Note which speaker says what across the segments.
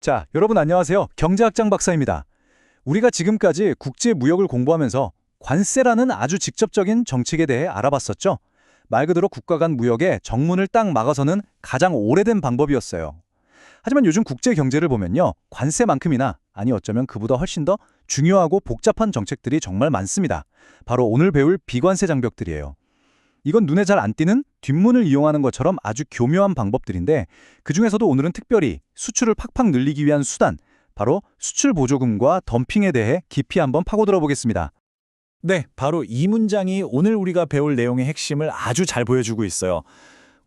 Speaker 1: 자, 여러분 안녕하세요. 경제학장 박사입니다. 우리가 지금까지 국제 무역을 공부하면서 관세라는 아주 직접적인 정책에 대해 알아봤었죠. 말 그대로 국가 간 무역에 정문을 딱 막아서는 가장 오래된 방법이었어요. 하지만 요즘 국제 경제를 보면요. 관세만큼이나, 아니 어쩌면 그보다 훨씬 더 중요하고 복잡한 정책들이 정말 많습니다. 바로 오늘 배울 비관세 장벽들이에요. 이건 눈에 잘 안 띄는 뒷문을 이용하는 것처럼 아주 교묘한 방법들인데, 그중에서도 오늘은 특별히 수출을 팍팍 늘리기 위한 수단, 바로 수출 보조금과 덤핑에 대해 깊이 한번 파고들어 보겠습니다.
Speaker 2: 네, 바로 이 문장이 오늘 우리가 배울 내용의 핵심을 아주 잘 보여주고 있어요.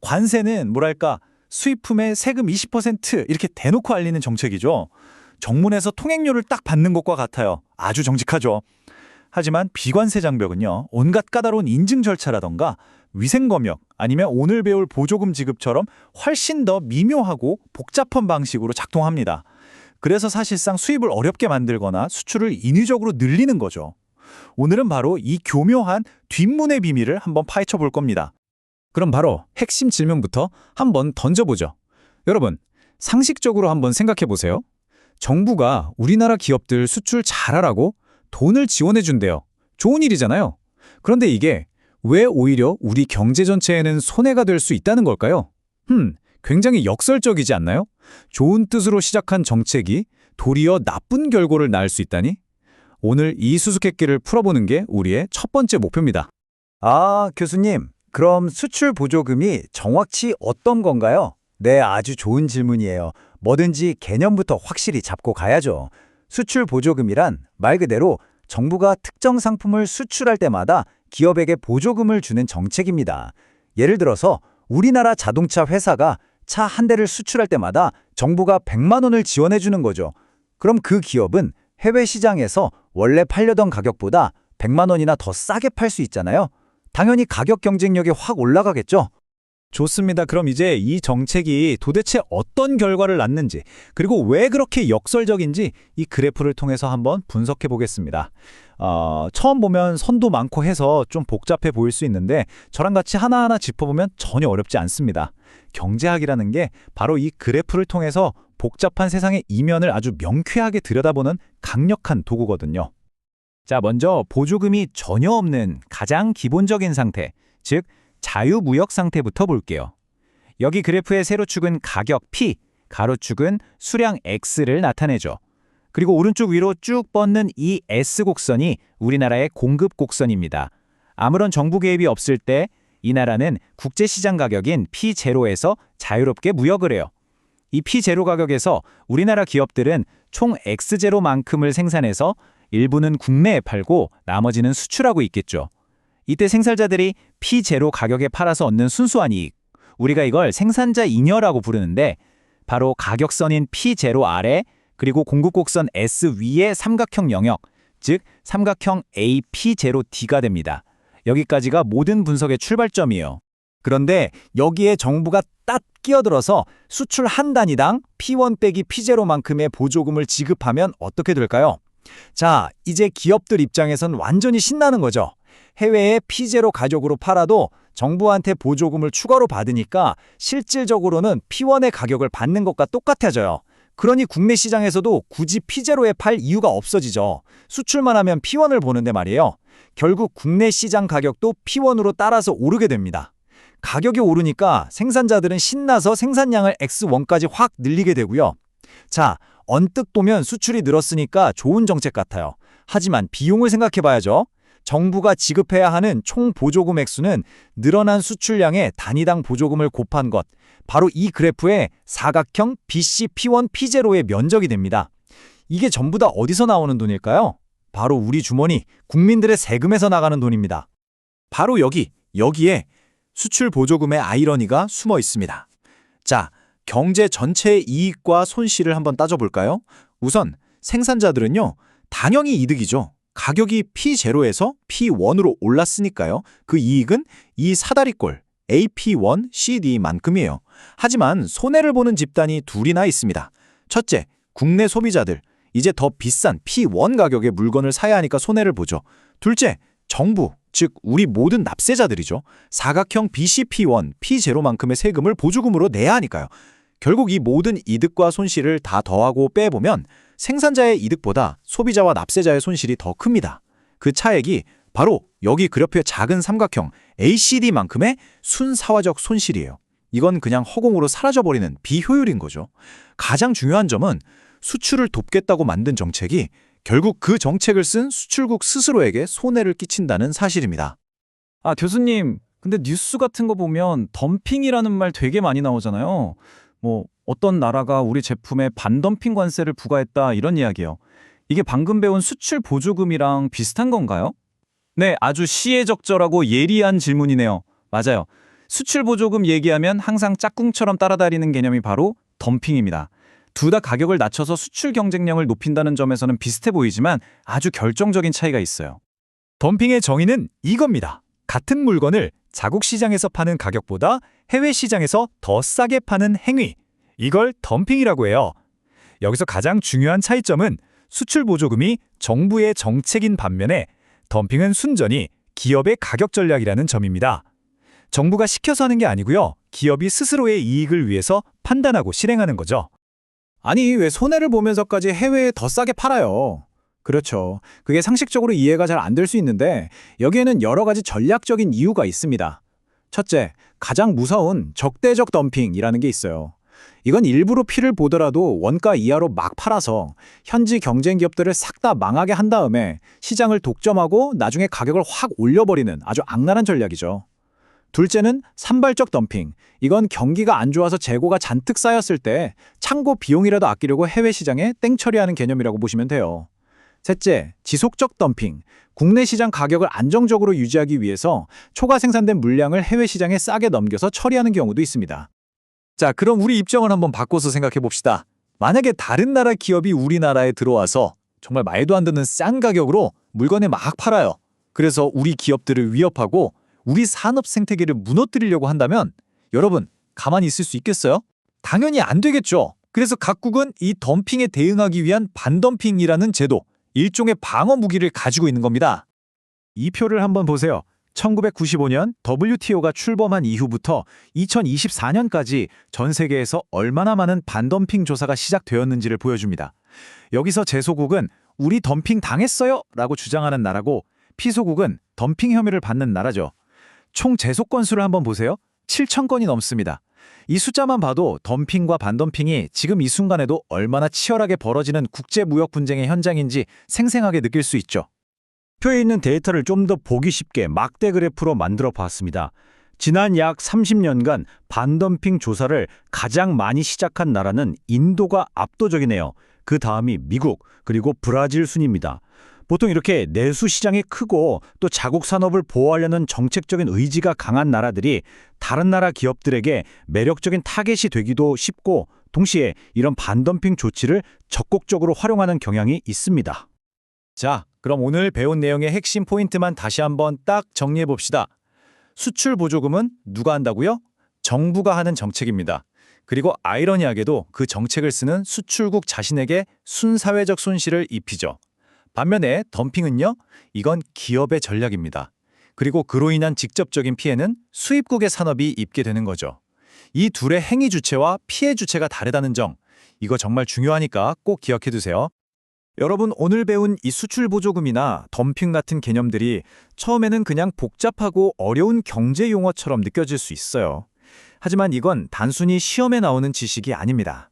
Speaker 2: 관세는 뭐랄까 수입품의 세금 20% 이렇게 대놓고 알리는 정책이죠. 정문에서 통행료를 딱 받는 것과 같아요. 아주 정직하죠. 하지만 비관세 장벽은요. 온갖 까다로운 인증 절차라던가 위생검역 아니면 오늘 배울 보조금 지급처럼 훨씬 더 미묘하고 복잡한 방식으로 작동합니다. 그래서 사실상 수입을 어렵게 만들거나 수출을 인위적으로 늘리는 거죠. 오늘은 바로 이 교묘한 뒷문의 비밀을 한번 파헤쳐 볼 겁니다.
Speaker 3: 그럼 바로 핵심 질문부터 한번 던져보죠. 여러분, 상식적으로 한번 생각해 보세요. 정부가 우리나라 기업들 수출 잘하라고 돈을 지원해 준대요. 좋은 일이잖아요. 그런데 이게 왜 오히려 우리 경제 전체에는 손해가 될 수 있다는 걸까요? 굉장히 역설적이지 않나요? 좋은 뜻으로 시작한 정책이 도리어 나쁜 결과를 낳을 수 있다니? 오늘 이 수수께끼를 풀어보는 게 우리의 첫 번째 목표입니다.
Speaker 4: 아, 교수님, 그럼 수출 보조금이 정확히 어떤 건가요? 네, 아주 좋은 질문이에요. 뭐든지 개념부터 확실히 잡고 가야죠. 수출 보조금이란 말 그대로 정부가 특정 상품을 수출할 때마다 기업에게 보조금을 주는 정책입니다. 예를 들어서 우리나라 자동차 회사가 차 한 대를 수출할 때마다 정부가 100만 원을 지원해 주는 거죠. 그럼 그 기업은 해외 시장에서 원래 팔려던 가격보다 100만 원이나 더 싸게 팔 수 있잖아요. 당연히 가격 경쟁력이 확 올라가겠죠.
Speaker 2: 좋습니다. 그럼 이제 이 정책이 도대체 어떤 결과를 낳는지, 그리고 왜 그렇게 역설적인지 이 그래프를 통해서 한번 분석해 보겠습니다. 처음 보면 선도 많고 해서 좀 복잡해 보일 수 있는데 저랑 같이 하나하나 짚어보면 전혀 어렵지 않습니다. 경제학이라는 게 바로 이 그래프를 통해서 복잡한 세상의 이면을 아주 명쾌하게 들여다보는 강력한 도구거든요.
Speaker 3: 자, 먼저 보조금이 전혀 없는 가장 기본적인 상태, 즉 자유무역 상태부터 볼게요. 여기 그래프의 세로축은 가격 P, 가로축은 수량 X를 나타내죠. 그리고 오른쪽 위로 쭉 뻗는 이 S곡선이 우리나라의 공급 곡선입니다. 아무런 정부 개입이 없을 때 이 나라는 국제시장 가격인 P0에서 자유롭게 무역을 해요. 이 P0 가격에서 우리나라 기업들은 총 X0만큼을 생산해서 일부는 국내에 팔고 나머지는 수출하고 있겠죠. 이때 생산자들이 P0 가격에 팔아서 얻는 순수한 이익, 우리가 이걸 생산자 잉여라고 부르는데 바로 가격선인 P0 아래 그리고 공급곡선 S 위의 삼각형 영역, 즉 삼각형 AP0D가 됩니다. 여기까지가 모든 분석의 출발점이에요.
Speaker 4: 그런데 여기에 정부가 딱 끼어들어서 수출 한 단위당 P1 빼기 P0만큼의 보조금을 지급하면 어떻게 될까요? 자, 이제 기업들 입장에선 완전히 신나는 거죠. 해외에 P0 가격으로 팔아도 정부한테 보조금을 추가로 받으니까 실질적으로는 P1의 가격을 받는 것과 똑같아져요. 그러니 국내 시장에서도 굳이 P0에 팔 이유가 없어지죠. 수출만 하면 P1을 보는데 말이에요. 결국 국내 시장 가격도 P1으로 따라서 오르게 됩니다. 가격이 오르니까 생산자들은 신나서 생산량을 X1까지 확 늘리게 되고요. 자, 언뜻 보면 수출이 늘었으니까 좋은 정책 같아요. 하지만 비용을 생각해봐야죠. 정부가 지급해야 하는 총 보조금 액수는 늘어난 수출량의 단위당 보조금을 곱한 것, 바로 이 그래프의 사각형 BC P1 P0의 면적이 됩니다. 이게 전부 다 어디서 나오는 돈일까요? 바로 우리 주머니, 국민들의 세금에서 나가는 돈입니다.
Speaker 2: 바로 여기에 수출 보조금의 아이러니가 숨어 있습니다. 자, 경제 전체의 이익과 손실을 한번 따져볼까요? 우선 생산자들은요, 당연히 이득이죠. 가격이 P0에서 P1으로 올랐으니까요. 그 이익은 이 사다리꼴 AP1, CD만큼이에요. 하지만 손해를 보는 집단이 둘이나 있습니다. 첫째, 국내 소비자들. 이제 더 비싼 P1 가격의 물건을 사야 하니까 손해를 보죠. 둘째, 정부, 즉 우리 모든 납세자들이죠. 사각형 BCP1, P0만큼의 세금을 보조금으로 내야 하니까요.
Speaker 4: 결국 이 모든 이득과 손실을 다 더하고 빼보면 생산자의 이득보다 소비자와 납세자의 손실이 더 큽니다. 그 차액이 바로 여기 그래프의 작은 삼각형 ACD만큼의 순사화적 손실이에요. 이건 그냥 허공으로 사라져버리는 비효율인 거죠. 가장 중요한 점은 수출을 돕겠다고 만든 정책이 결국 그 정책을 쓴 수출국 스스로에게 손해를 끼친다는 사실입니다.
Speaker 3: 아, 교수님, 근데 뉴스 같은 거 보면 덤핑이라는 말 되게 많이 나오잖아요. 뭐 어떤 나라가 우리 제품에 반덤핑 관세를 부과했다 이런 이야기요. 이게 방금 배운 수출 보조금이랑 비슷한 건가요? 네, 아주 시의적절하고 예리한 질문이네요. 맞아요. 수출 보조금 얘기하면 항상 짝꿍처럼 따라다니는 개념이 바로 덤핑입니다. 둘 다 가격을 낮춰서 수출 경쟁력을 높인다는 점에서는 비슷해 보이지만 아주 결정적인 차이가 있어요.
Speaker 4: 덤핑의 정의는 이겁니다. 같은 물건을 자국 시장에서 파는 가격보다 해외 시장에서 더 싸게 파는 행위. 이걸 덤핑이라고 해요. 여기서 가장 중요한 차이점은 수출 보조금이 정부의 정책인 반면에 덤핑은 순전히 기업의 가격 전략이라는 점입니다. 정부가 시켜서 하는 게 아니고요. 기업이 스스로의 이익을 위해서 판단하고 실행하는 거죠.
Speaker 2: 아니, 왜 손해를 보면서까지 해외에 더 싸게 팔아요? 그렇죠. 그게 상식적으로 이해가 잘 안 될 수 있는데 여기에는 여러 가지 전략적인 이유가 있습니다. 첫째, 가장 무서운 적대적 덤핑이라는 게 있어요. 이건 일부러 피를 보더라도 원가 이하로 막 팔아서 현지 경쟁 기업들을 싹 다 망하게 한 다음에 시장을 독점하고 나중에 가격을 확 올려버리는 아주 악랄한 전략이죠. 둘째는 산발적 덤핑. 이건 경기가 안 좋아서 재고가 잔뜩 쌓였을 때 창고 비용이라도 아끼려고 해외 시장에 땡처리하는 개념이라고 보시면 돼요. 셋째, 지속적 덤핑. 국내 시장 가격을 안정적으로 유지하기 위해서 초과 생산된 물량을 해외 시장에 싸게 넘겨서 처리하는 경우도 있습니다.
Speaker 4: 자, 그럼 우리 입장을 한번 바꿔서 생각해 봅시다. 만약에 다른 나라 기업이 우리나라에 들어와서 정말 말도 안 되는 싼 가격으로 물건을 막 팔아요. 그래서 우리 기업들을 위협하고 우리 산업 생태계를 무너뜨리려고 한다면 여러분, 가만히 있을 수 있겠어요? 당연히 안 되겠죠. 그래서 각국은 이 덤핑에 대응하기 위한 반덤핑이라는 제도, 일종의 방어 무기를 가지고 있는 겁니다. 이 표를 한번 보세요. 1995년 WTO가 출범한 이후부터 2024년까지 전 세계에서 얼마나 많은 반덤핑 조사가 시작되었는지를 보여줍니다. 여기서 제소국은 우리 덤핑 당했어요 라고 주장하는 나라고 피소국은 덤핑 혐의를 받는 나라죠. 총 제소 건수를 한번 보세요. 7,000건이 넘습니다. 이 숫자만 봐도 덤핑과 반덤핑이 지금 이 순간에도 얼마나 치열하게 벌어지는 국제무역 분쟁의 현장인지 생생하게 느낄 수 있죠.
Speaker 5: 표에 있는 데이터를 좀 더 보기 쉽게 막대 그래프로 만들어 봤습니다. 지난 약 30년간 반덤핑 조사를 가장 많이 시작한 나라는 인도가 압도적이네요. 그 다음이 미국, 그리고 브라질 순입니다. 보통 이렇게 내수 시장이 크고 또 자국 산업을 보호하려는 정책적인 의지가 강한 나라들이 다른 나라 기업들에게 매력적인 타겟이 되기도 쉽고 동시에 이런 반덤핑 조치를 적극적으로 활용하는 경향이 있습니다.
Speaker 4: 자, 그럼 오늘 배운 내용의 핵심 포인트만 다시 한번 딱 정리해 봅시다. 수출 보조금은 누가 한다고요? 정부가 하는 정책입니다. 그리고 아이러니하게도 그 정책을 쓰는 수출국 자신에게 순사회적 손실을 입히죠. 반면에 덤핑은요? 이건 기업의 전략입니다. 그리고 그로 인한 직접적인 피해는 수입국의 산업이 입게 되는 거죠. 이 둘의 행위 주체와 피해 주체가 다르다는 점, 이거 정말 중요하니까 꼭 기억해 두세요. 여러분, 오늘 배운 이 수출 보조금이나 덤핑 같은 개념들이 처음에는 그냥 복잡하고 어려운 경제 용어처럼 느껴질 수 있어요. 하지만 이건 단순히 시험에 나오는 지식이 아닙니다.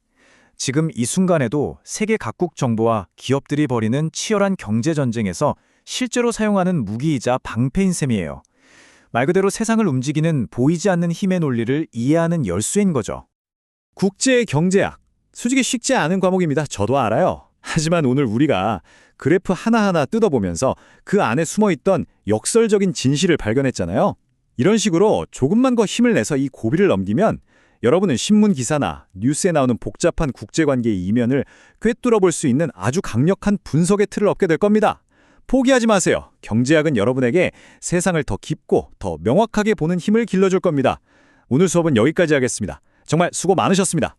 Speaker 4: 지금 이 순간에도 세계 각국 정부와 기업들이 벌이는 치열한 경제 전쟁에서 실제로 사용하는 무기이자 방패인 셈이에요. 말 그대로 세상을 움직이는 보이지 않는 힘의 논리를 이해하는 열쇠인 거죠.
Speaker 2: 국제 경제학. 솔직히 쉽지 않은 과목입니다. 저도 알아요. 하지만 오늘 우리가 그래프 하나하나 뜯어보면서 그 안에 숨어있던 역설적인 진실을 발견했잖아요. 이런 식으로 조금만 더 힘을 내서 이 고비를 넘기면 여러분은 신문 기사나 뉴스에 나오는 복잡한 국제관계의 이면을 꿰뚫어 볼 수 있는 아주 강력한 분석의 틀을 얻게 될 겁니다. 포기하지 마세요. 경제학은 여러분에게 세상을 더 깊고 더 명확하게 보는 힘을 길러줄 겁니다. 오늘 수업은 여기까지 하겠습니다. 정말 수고 많으셨습니다.